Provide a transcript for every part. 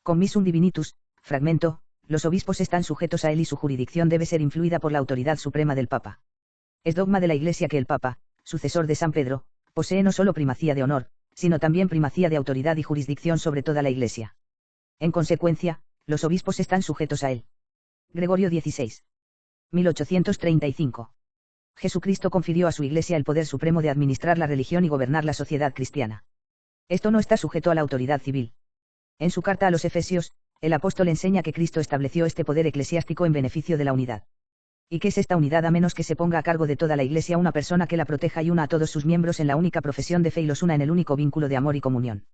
Commissum divinitus, fragmento, los obispos están sujetos a él y su jurisdicción debe ser influida por la autoridad suprema del Papa. Es dogma de la Iglesia que el Papa, sucesor de San Pedro, posee no solo primacía de honor, sino también primacía de autoridad y jurisdicción sobre toda la Iglesia. En consecuencia, los obispos están sujetos a él. Gregorio XVI. 1835. Jesucristo confirió a su Iglesia el poder supremo de administrar la religión y gobernar la sociedad cristiana. Esto no está sujeto a la autoridad civil. En su carta a los Efesios, el apóstol enseña que Cristo estableció este poder eclesiástico en beneficio de la unidad. ¿Y qué es esta unidad a menos que se ponga a cargo de toda la Iglesia una persona que la proteja y una a todos sus miembros en la única profesión de fe y los una en el único vínculo de amor y comunión?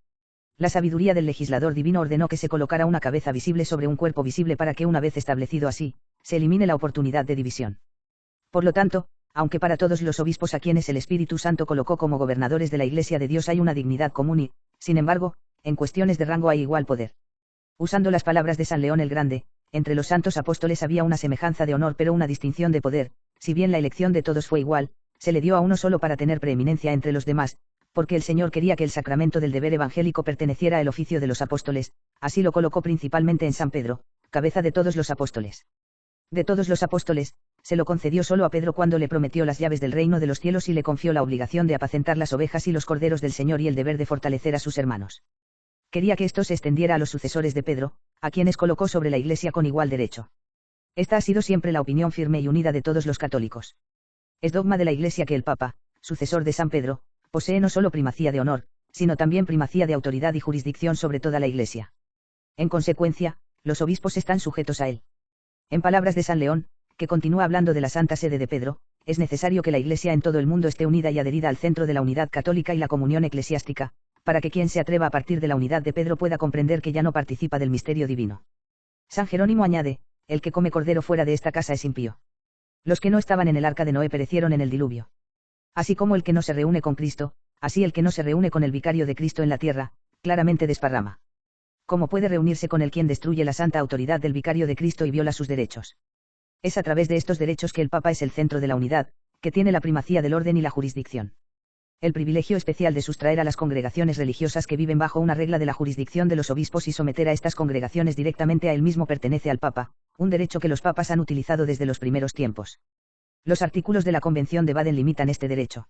La sabiduría del legislador divino ordenó que se colocara una cabeza visible sobre un cuerpo visible para que una vez establecido así, se elimine la oportunidad de división. Por lo tanto, aunque para todos los obispos a quienes el Espíritu Santo colocó como gobernadores de la Iglesia de Dios hay una dignidad común y, sin embargo, en cuestiones de rango hay igual poder. Usando las palabras de San León el Grande, entre los santos apóstoles había una semejanza de honor pero una distinción de poder, si bien la elección de todos fue igual, se le dio a uno solo para tener preeminencia entre los demás, porque el Señor quería que el sacramento del deber evangélico perteneciera al oficio de los apóstoles, así lo colocó principalmente en San Pedro, cabeza de todos los apóstoles. De todos los apóstoles, se lo concedió solo a Pedro cuando le prometió las llaves del reino de los cielos y le confió la obligación de apacentar las ovejas y los corderos del Señor y el deber de fortalecer a sus hermanos. Quería que esto se extendiera a los sucesores de Pedro, a quienes colocó sobre la Iglesia con igual derecho. Esta ha sido siempre la opinión firme y unida de todos los católicos. Es dogma de la Iglesia que el Papa, sucesor de San Pedro, posee no solo primacía de honor, sino también primacía de autoridad y jurisdicción sobre toda la Iglesia. En consecuencia, los obispos están sujetos a él. En palabras de San León, que continúa hablando de la Santa Sede de Pedro, es necesario que la Iglesia en todo el mundo esté unida y adherida al centro de la unidad católica y la comunión eclesiástica, para que quien se atreva a partir de la unidad de Pedro pueda comprender que ya no participa del misterio divino. San Jerónimo añade, el que come cordero fuera de esta casa es impío. Los que no estaban en el arca de Noé perecieron en el diluvio. Así como el que no se reúne con Cristo, así el que no se reúne con el vicario de Cristo en la tierra, claramente desparrama. ¿Cómo puede reunirse con el quien destruye la santa autoridad del vicario de Cristo y viola sus derechos? Es a través de estos derechos que el Papa es el centro de la unidad, que tiene la primacía del orden y la jurisdicción. El privilegio especial de sustraer a las congregaciones religiosas que viven bajo una regla de la jurisdicción de los obispos y someter a estas congregaciones directamente a él mismo pertenece al Papa, un derecho que los papas han utilizado desde los primeros tiempos. Los artículos de la Convención de Baden limitan este derecho.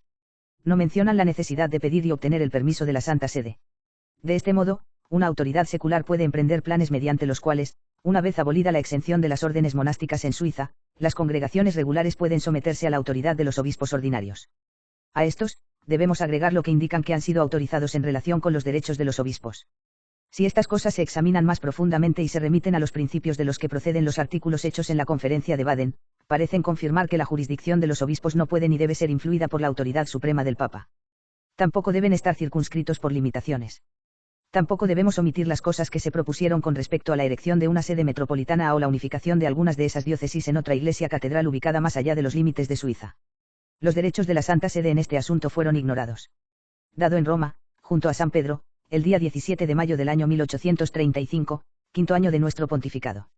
No mencionan la necesidad de pedir y obtener el permiso de la Santa Sede. De este modo, una autoridad secular puede emprender planes mediante los cuales, una vez abolida la exención de las órdenes monásticas en Suiza, las congregaciones regulares pueden someterse a la autoridad de los obispos ordinarios. A estos, debemos agregar lo que indican que han sido autorizados en relación con los derechos de los obispos. Si estas cosas se examinan más profundamente y se remiten a los principios de los que proceden los artículos hechos en la Conferencia de Baden, parecen confirmar que la jurisdicción de los obispos no puede ni debe ser influida por la autoridad suprema del Papa. Tampoco deben estar circunscritos por limitaciones. Tampoco debemos omitir las cosas que se propusieron con respecto a la erección de una sede metropolitana o la unificación de algunas de esas diócesis en otra iglesia catedral ubicada más allá de los límites de Suiza. Los derechos de la Santa Sede en este asunto fueron ignorados. Dado en Roma, junto a San Pedro, el día 17 de mayo del año 1835, quinto año de nuestro pontificado.